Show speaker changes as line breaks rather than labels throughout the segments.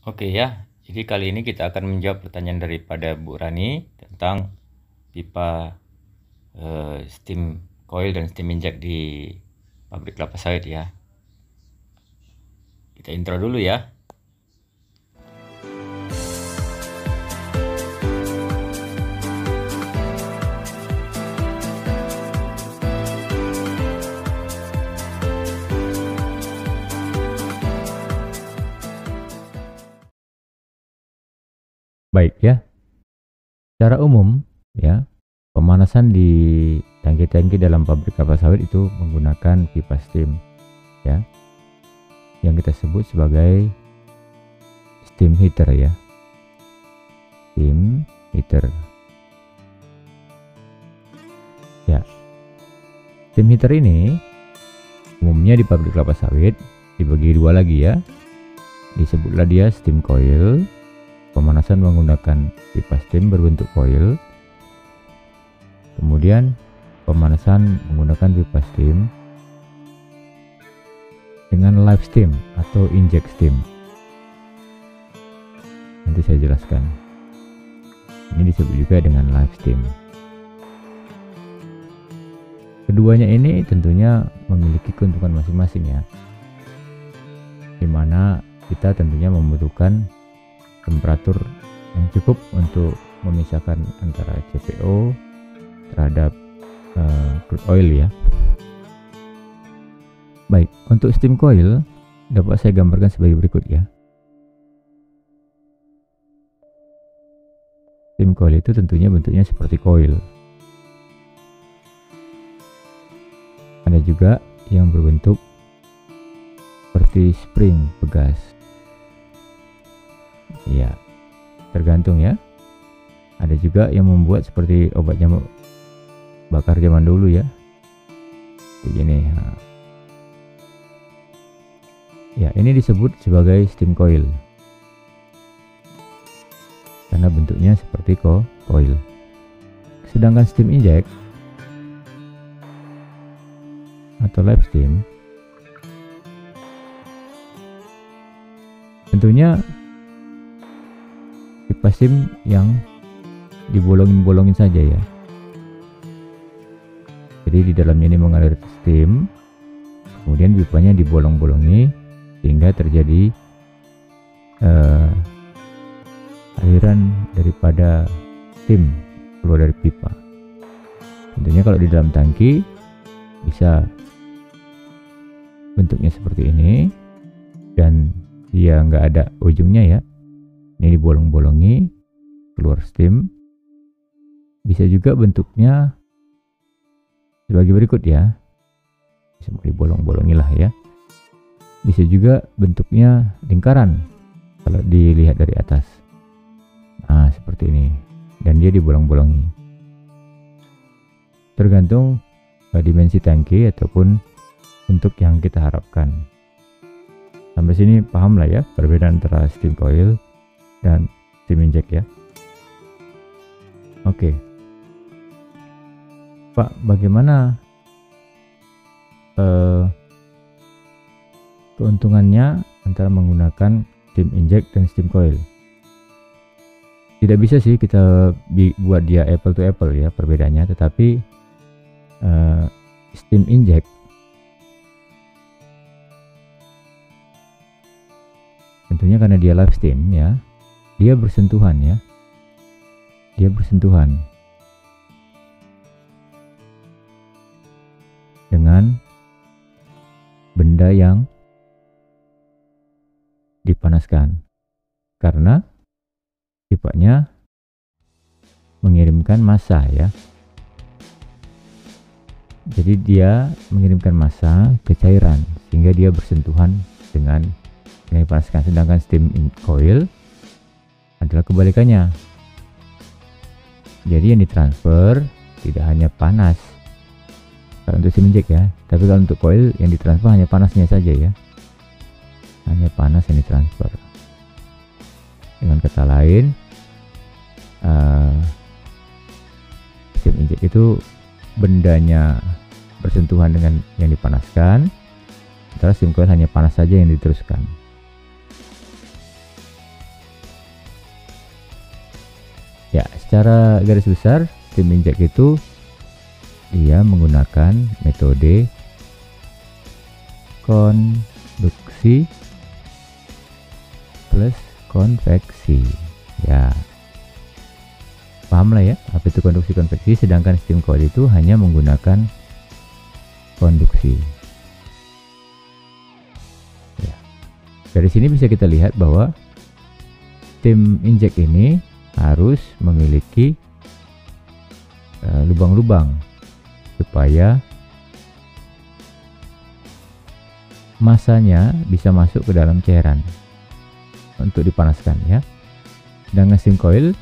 Oke ya, jadi kali ini kita akan menjawab pertanyaan daripada Bu Rani tentang pipa steam coil dan steam inject di pabrik kelapa sawit ya. Kita intro dulu ya.
Baik ya, secara umum ya, pemanasan di tangki-tangki dalam pabrik kelapa sawit itu menggunakan pipa steam ya, yang kita sebut sebagai steam heater ya, steam heater ya. Steam heater ini umumnya di pabrik kelapa sawit dibagi dua lagi ya, disebutlah dia steam coil, pemanasan menggunakan pipa steam berbentuk coil, kemudian pemanasan menggunakan pipa steam dengan live steam atau inject steam. Nanti saya jelaskan. Ini disebut juga dengan live steam. Keduanya ini tentunya memiliki keuntungan masing-masing ya, dimana kita tentunya membutuhkan temperatur yang cukup untuk memisahkan antara CPO terhadap crude oil ya. Baik, untuk steam coil dapat saya gambarkan sebagai berikut ya. Steam coil itu tentunya bentuknya seperti coil. Ada juga yang berbentuk seperti spring pegas. Ya, tergantung ya. Ada juga yang membuat seperti obat nyamuk bakar zaman dulu ya, begini. Ya, ini disebut sebagai steam coil karena bentuknya seperti coil. Sedangkan steam inject atau live steam tentunya pipa steam yang dibolongin saja ya. Jadi di dalamnya ini mengalir steam, kemudian pipanya dibolong-bolongi sehingga terjadi aliran daripada steam keluar dari pipa. Tentunya kalau di dalam tangki bisa bentuknya seperti ini dan dia nggak ada ujungnya ya. Ini dibolong-bolongi keluar steam. Bisa juga bentuknya sebagai berikut ya, semua dibolong-bolongi lah ya. Bisa juga bentuknya lingkaran kalau dilihat dari atas, nah seperti ini, dan dia dibolong-bolongi. Tergantung dimensi tangki ataupun bentuk yang kita harapkan. Sampai sini paham lah ya perbedaan antara steam coil dan steam inject ya. Oke. Pak, bagaimana keuntungannya antara menggunakan steam inject dan steam coil? Tidak bisa sih kita buat dia apple to apple ya perbedaannya, tetapi steam inject tentunya karena dia live steam ya, dia bersentuhan ya, dia bersentuhan dengan benda yang dipanaskan karena pipanya mengirimkan massa ya. Jadi dia mengirimkan massa ke cairan sehingga dia bersentuhan dengan yang dipanaskan. Sedangkan steam coil adalah kebalikannya. Jadi yang ditransfer tidak hanya panas kalau untuk steam inject ya, tapi kalau untuk coil yang ditransfer hanya panasnya saja ya, hanya panas yang ditransfer. Dengan kata lain, steam inject itu bendanya bersentuhan dengan yang dipanaskan, sementara steam coil hanya panas saja yang diteruskan. Ya, secara garis besar steam inject itu dia menggunakan metode konduksi plus konveksi. Ya, paham lah ya apa itu konduksi konveksi, sedangkan steam coil itu hanya menggunakan konduksi. Ya. Dari sini bisa kita lihat bahwa steam inject ini harus memiliki lubang-lubang supaya masanya bisa masuk ke dalam cairan untuk dipanaskan ya. Sedangkan steam coil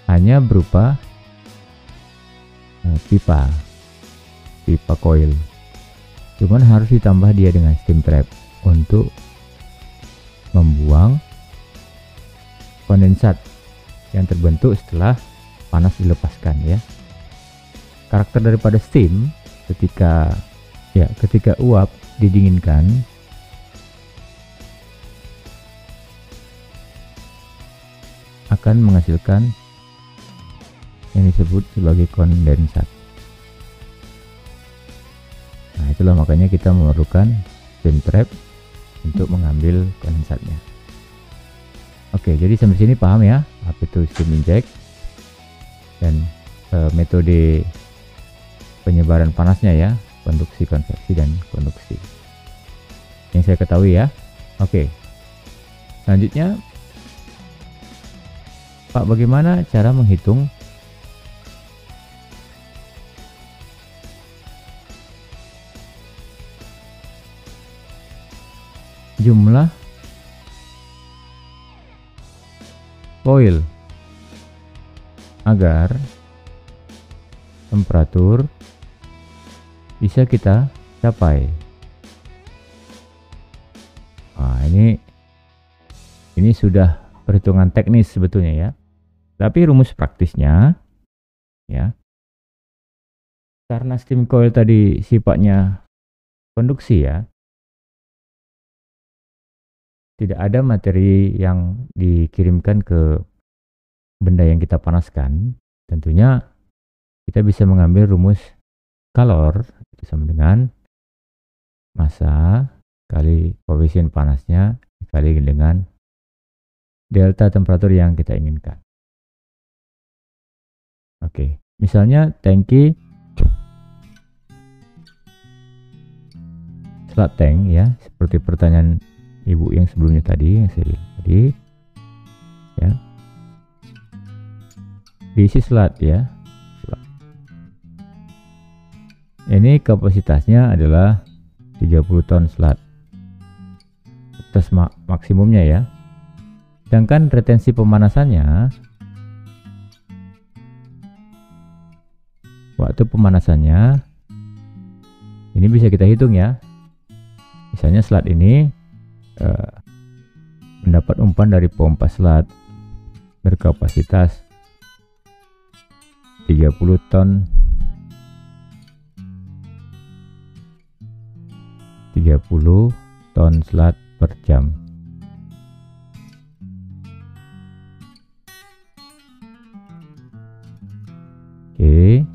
hanya berupa pipa coil, cuman harus ditambah dia dengan steam trap untuk membuang kondensat yang terbentuk setelah panas dilepaskan ya. Karakter daripada steam ketika uap didinginkan akan menghasilkan yang disebut sebagai kondensat. Nah, itulah makanya kita memerlukan steam trap untuk mengambil kondensatnya. Oke, jadi sampai sini paham ya apa itu steam inject dan metode penyebaran panasnya ya, konduksi, konveksi, dan konduksi yang saya ketahui ya. Oke, selanjutnya Pak, bagaimana cara menghitung jumlah coil agar temperatur bisa kita capai? Nah, ini sudah perhitungan teknis sebetulnya ya. Tapi rumus praktisnya ya, karena steam coil tadi sifatnya konduksi ya, tidak ada materi yang dikirimkan ke benda yang kita panaskan. Tentunya kita bisa mengambil rumus kalor itu sama dengan massa kali koefisien panasnya dikali dengan delta temperatur yang kita inginkan. Oke, misalnya tangki slot tank ya, seperti pertanyaan ibu yang sebelumnya tadi, yang saya bilang tadi ya, diisi slot ya. Ini kapasitasnya adalah 30 ton slot, batas maksimumnya ya. Sedangkan retensi pemanasannya, waktu pemanasannya ini bisa kita hitung ya. Misalnya slot ini mendapat umpan dari pompa slot berkapasitas 30 ton 30 ton slot per jam. Oke,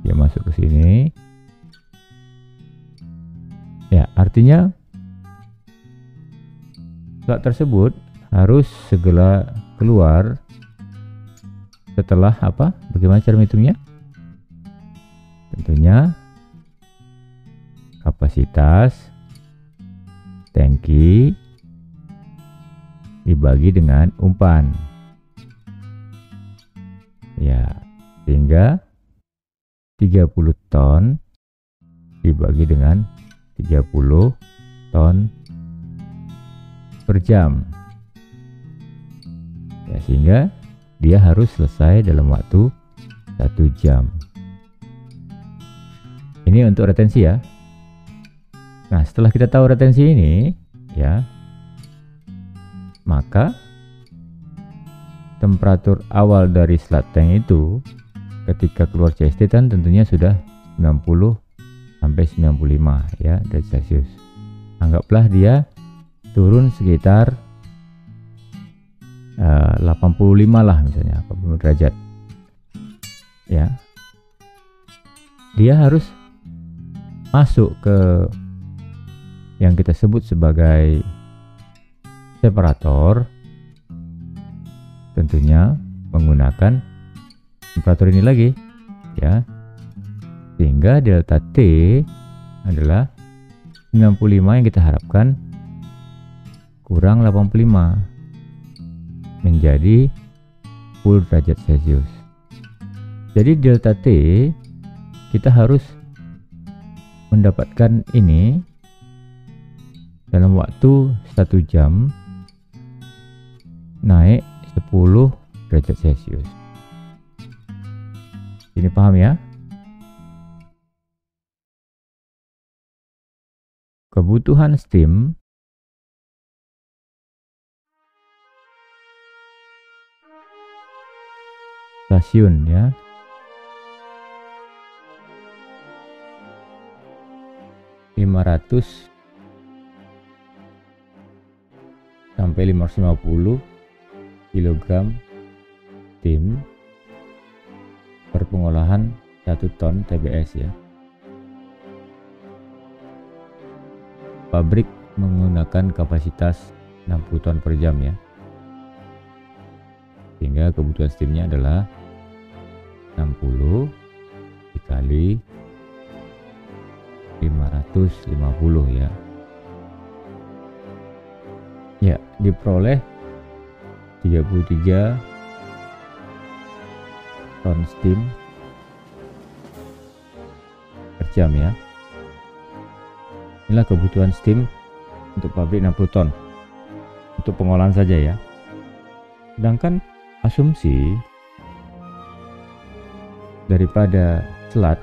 dia masuk ke sini. Ya, artinya slot tersebut harus segera keluar setelah apa? Bagaimana cara menghitungnya? Tentunya kapasitas tangki dibagi dengan umpan. Ya, sehingga 30 ton dibagi dengan 30 ton per jam. Ya, sehingga dia harus selesai dalam waktu 1 jam. Ini untuk retensi ya. Nah, setelah kita tahu retensi ini ya, maka temperatur awal dari slot tank itu ketika keluar CST kan tentunya sudah 90 sampai 95 ya derajat Celcius. Anggaplah dia turun sekitar 85 lah misalnya, 80 derajat ya, dia harus masuk ke yang kita sebut sebagai separator, tentunya menggunakan temperatur ini lagi ya, sehingga delta T adalah 95 yang kita harapkan kurang 85 menjadi 10 derajat Celcius. Jadi delta T kita harus mendapatkan ini dalam waktu 1 jam naik 10 derajat Celcius. Ini paham ya? Kebutuhan steam stasiun ya, (500 sampai 550 kilogram steam per pengolahan 1 ton TBS ya. Pabrik menggunakan kapasitas 60 ton per jam ya, sehingga kebutuhan steamnya adalah 60 dikali 550 ya. Ya, diperoleh 33 ton steam per jam ya. Inilah kebutuhan steam untuk pabrik 60 ton untuk pengolahan saja ya. Sedangkan asumsi daripada slat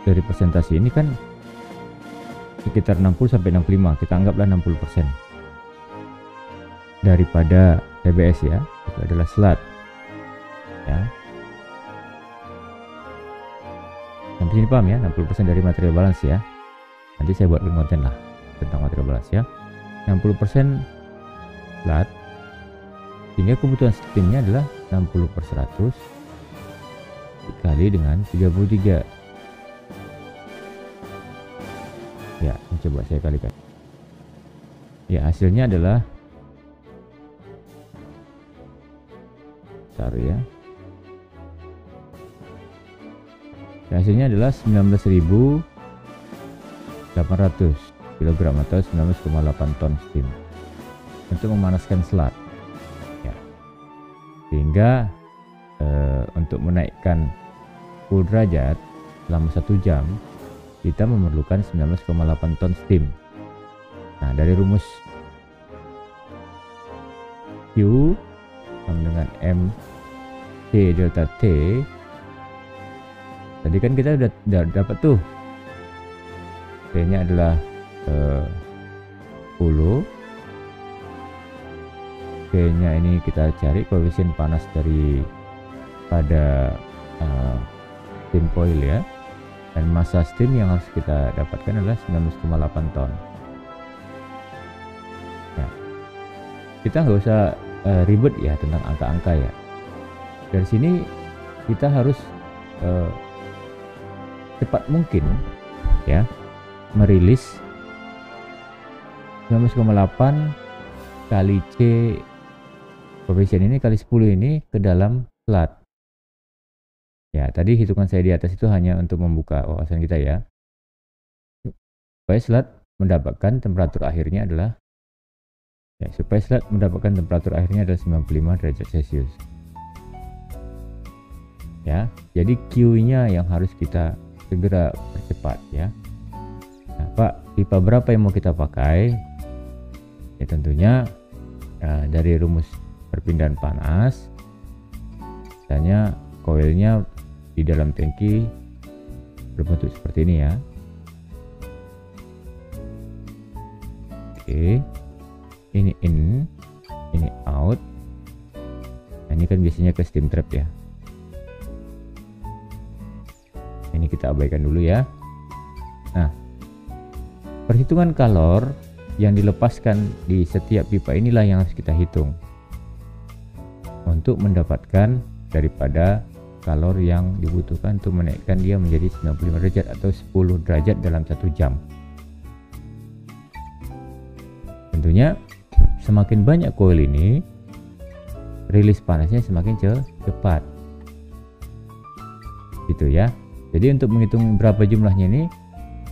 dari persentase ini kan sekitar 60 sampai 65, kita anggaplah 60% daripada TBS ya, itu adalah slat ya. Sampai sini paham ya, 60% dari material balance ya. Nanti saya buat konten lah tentang material balance ya. 60% slat, sehingga kebutuhan steamnya adalah 60/100 dikali dengan 33 ya. Coba saya kalikan ya, hasilnya adalah ya, hasilnya adalah 19.800 kg atau 19,8 ton steam untuk memanaskan slat ya. Sehingga untuk menaikkan 10 derajat selama 1 jam kita memerlukan 19,8 ton steam. Nah, dari rumus Q sama dengan M T delta T tadi kan kita udah dapat tuh, T nya adalah 10, T nya ini kita cari koefisien panas dari pada steam coil ya, dan massa steam yang harus kita dapatkan adalah 19,8 ton. Nah, kita nggak usah ribet ya tentang angka-angka ya. Dari sini kita harus cepat mungkin ya merilis 19,8 kali C koefisien ini kali 10 ini ke dalam slat. Ya, tadi hitungan saya di atas itu hanya untuk membuka wawasan kita ya. Supaya slat mendapatkan temperatur akhirnya adalah supaya slat mendapatkan temperatur akhirnya adalah 95 derajat Celcius. Ya, jadi Q-nya yang harus kita segera percepat ya. Nah, Pak, pipa berapa yang mau kita pakai? Ya tentunya dari rumus perpindahan panas, misalnya koilnya di dalam tangki berbentuk seperti ini ya. Oke, ini in, ini out. Nah, ini kan biasanya ke steam trap ya. Ini kita abaikan dulu ya. Nah, perhitungan kalor yang dilepaskan di setiap pipa inilah yang harus kita hitung untuk mendapatkan daripada kalor yang dibutuhkan untuk menaikkan dia menjadi 95 derajat atau 10 derajat dalam 1 jam. Tentunya semakin banyak coil ini, rilis panasnya semakin cepat. Gitu ya. Jadi untuk menghitung berapa jumlahnya ini,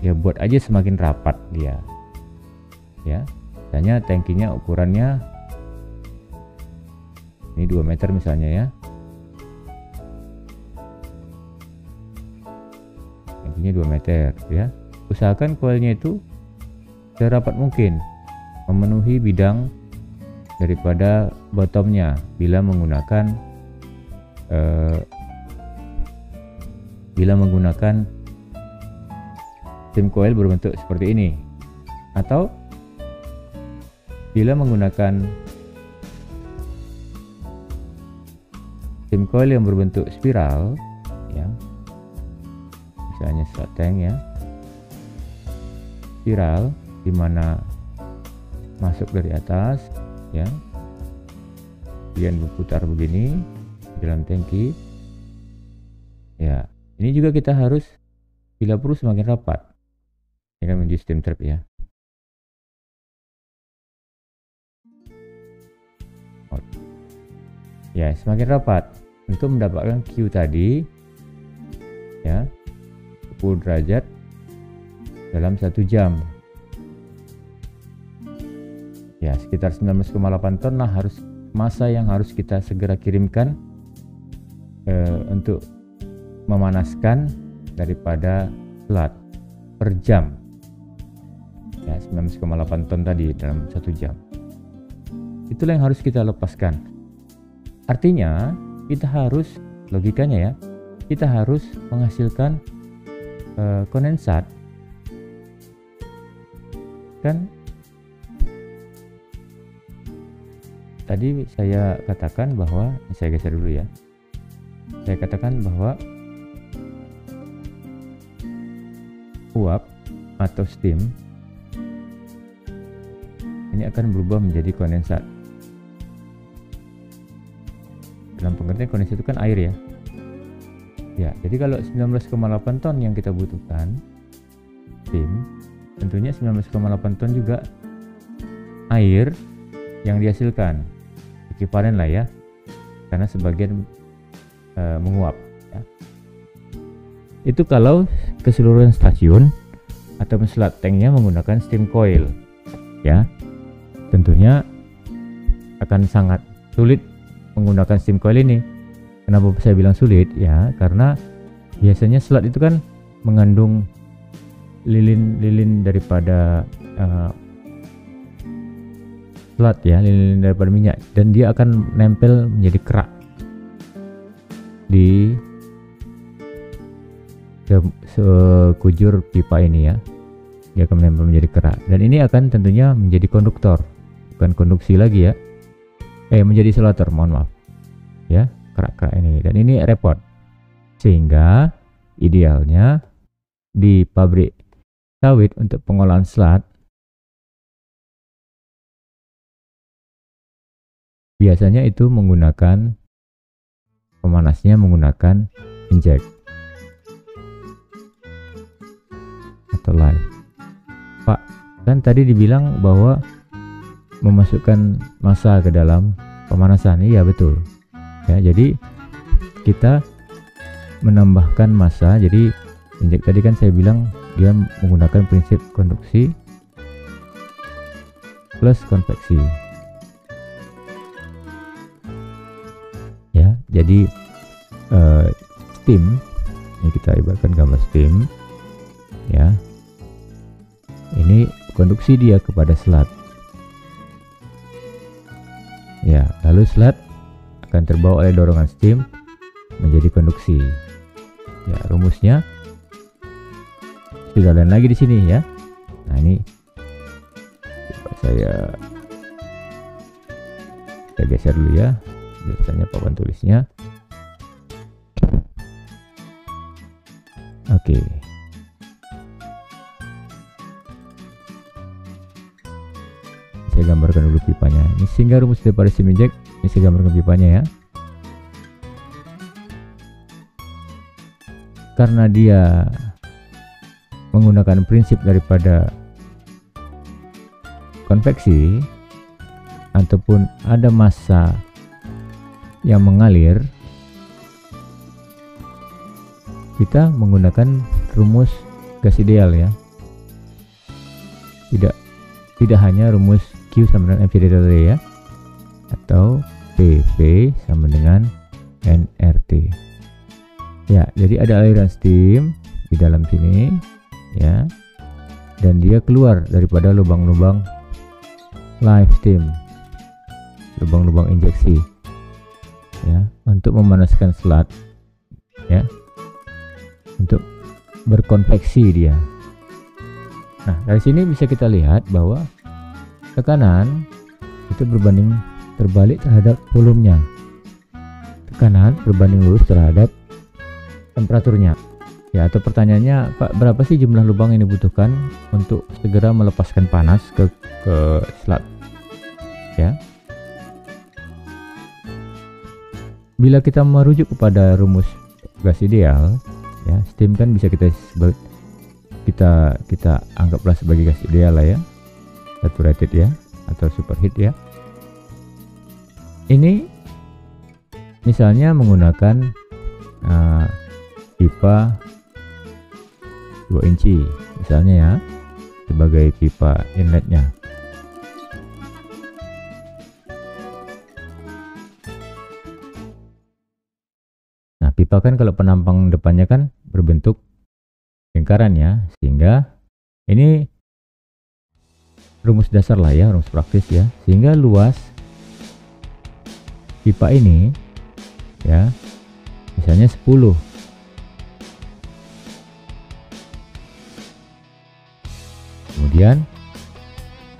ya buat aja semakin rapat dia. Ya. Misalnya tangkinya ukurannya ini 2 meter misalnya ya. Tangkinya 2 meter ya. Usahakan coilnya itu serapat mungkin memenuhi bidang daripada bottomnya bila menggunakan steam coil berbentuk seperti ini, atau bila menggunakan steam coil yang berbentuk spiral ya, misalnya slot tank ya, spiral dimana masuk dari atas ya, kemudian berputar begini di dalam tangki ya. Ini juga kita harus bila perlu semakin rapat, ini kan menuju steam trap ya. Ya, semakin rapat untuk mendapatkan Q tadi ya, 10 derajat dalam 1 jam ya, sekitar 19,8 ton lah harus massa yang harus kita segera kirimkan untuk memanaskan daripada slat per jam ya, 19,8 ton tadi dalam 1 jam. Itulah yang harus kita lepaskan. Artinya kita harus, logikanya ya, kita harus menghasilkan kondensat kan. Tadi saya katakan bahwa, saya geser dulu ya, saya katakan bahwa uap atau steam ini akan berubah menjadi kondensat. Dalam pengertian kondensat itu kan air ya. Ya, jadi kalau 19,8 ton yang kita butuhkan steam, tentunya 19,8 ton juga air yang dihasilkan, ekivalent lah ya, karena sebagian menguap ya. Itu kalau keseluruhan stasiun atau slat tanknya menggunakan steam coil ya. Tentunya akan sangat sulit menggunakan steam coil ini. Kenapa saya bilang sulit ya, karena biasanya slat itu kan mengandung lilin-lilin daripada slat ya, lilin daripada minyak, dan dia akan nempel menjadi kerak di sekujur pipa ini ya. Dia akan menempel menjadi kerak, dan ini akan tentunya menjadi konduktor, bukan konduksi lagi ya, menjadi isolator, mohon maaf ya, kerak-kerak ini, dan ini repot. Sehingga idealnya di pabrik sawit untuk pengolahan slat biasanya itu menggunakan pemanasnya menggunakan inject atau live. Pak, kan tadi dibilang bahwa memasukkan massa ke dalam pemanasan. Iya betul ya, jadi kita menambahkan massa. Jadi inject tadi kan saya bilang dia menggunakan prinsip konduksi plus konveksi ya. Jadi steam ini kita ibaratkan gambar steam ya, ini konduksi dia kepada slat ya, lalu slat akan terbawa oleh dorongan steam menjadi konduksi ya. Rumusnya sudah lain lagi di sini ya. Nah ini coba saya geser dulu ya, biasanya papan tulisnya. Oke. saya gambarkan dulu pipanya. Ini sehingga rumus daripada steam inject, ini saya gambarkan pipanya ya. Karena dia menggunakan prinsip daripada konveksi ataupun ada massa yang mengalir, kita menggunakan rumus gas ideal ya. Tidak hanya rumus Q sama dengan MC delta T ya, atau PV sama dengan nRT. Ya, jadi ada aliran steam di dalam sini ya, dan dia keluar daripada lubang-lubang live steam, lubang-lubang injeksi ya, untuk memanaskan slot ya, untuk berkonveksi dia. Nah, dari sini bisa kita lihat bahwa tekanan itu berbanding terbalik terhadap volumenya. Tekanan berbanding lurus terhadap temperaturnya. Ya, atau pertanyaannya, Pak, berapa sih jumlah lubang yang dibutuhkan untuk segera melepaskan panas ke slot? Ya. Bila kita merujuk kepada rumus gas ideal, ya, steam kan bisa kita anggaplah sebagai gas ideal lah ya, saturated ya, atau superheat ya. Ini misalnya menggunakan pipa 2 inci misalnya ya, sebagai pipa inletnya. Nah, pipa kan kalau penampang depannya kan berbentuk lingkaran ya, sehingga ini rumus dasar lah ya, rumus praktis ya, sehingga luas pipa ini ya misalnya 10. Kemudian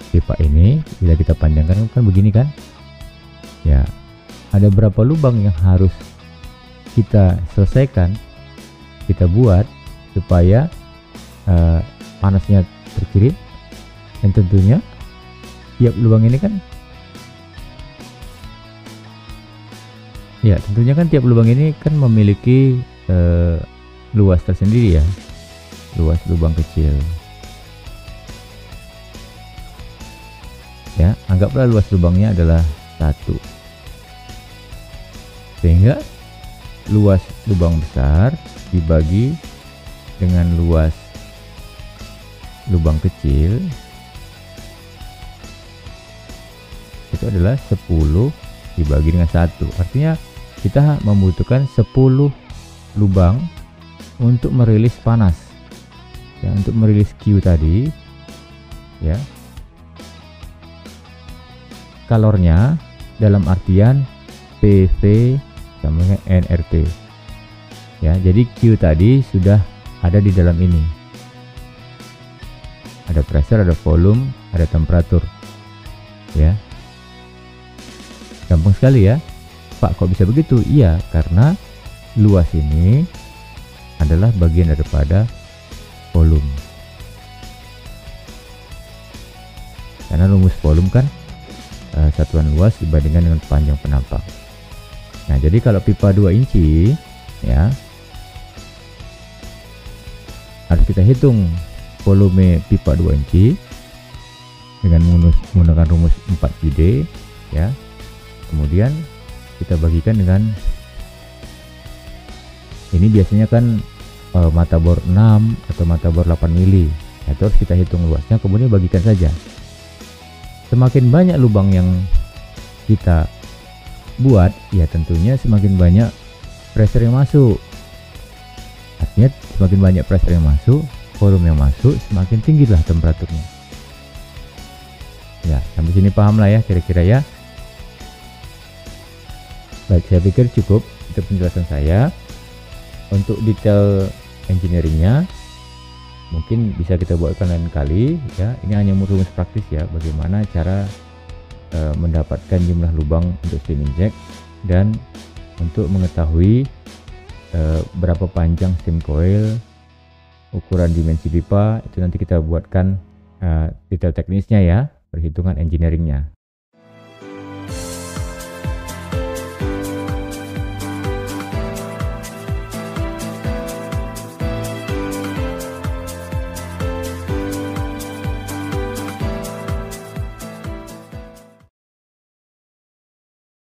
pipa ini bila kita panjangkan kan begini kan ya, ada berapa lubang yang harus kita selesaikan, kita buat supaya panasnya terkirim. Dan tentunya tiap lubang ini kan ya, tentunya kan tiap lubang ini kan memiliki luas tersendiri ya, luas lubang kecil ya. Anggaplah luas lubangnya adalah 1, sehingga luas lubang besar dibagi dengan luas lubang kecil itu adalah 10 dibagi dengan 1. Artinya kita membutuhkan 10 lubang untuk merilis panas ya, untuk merilis Q tadi ya. Kalornya dalam artian PV sama dengan nRT ya. Jadi Q tadi sudah ada di dalam ini, ada pressure, ada volume, ada temperatur ya. Gampang sekali ya, Pak, kok bisa begitu? Iya, karena luas ini adalah bagian daripada volume. Karena rumus volume kan satuan luas dibandingkan dengan panjang penampang. Nah, jadi kalau pipa 2 inci ya, harus kita hitung volume pipa 2 inci dengan menggunakan rumus 4πd ya. Kemudian kita bagikan dengan ini, biasanya kan mata bor 6 atau mata bor 8 mili. Nah, itu harus kita hitung luasnya, kemudian bagikan saja. Semakin banyak lubang yang kita buat ya, tentunya semakin banyak pressure yang masuk. Artinya semakin banyak pressure yang masuk, volume yang masuk, semakin tinggilah temperaturnya. Ya, sampai sini paham lah ya kira-kira ya. Baik, saya pikir cukup itu penjelasan saya. Untuk detail engineeringnya mungkin bisa kita buatkan lain kali ya. Ini hanya rumus praktis ya, bagaimana cara mendapatkan jumlah lubang untuk steam inject, dan untuk mengetahui berapa panjang steam coil, ukuran dimensi pipa, itu nanti kita buatkan detail teknisnya ya. perhitungan engineeringnya.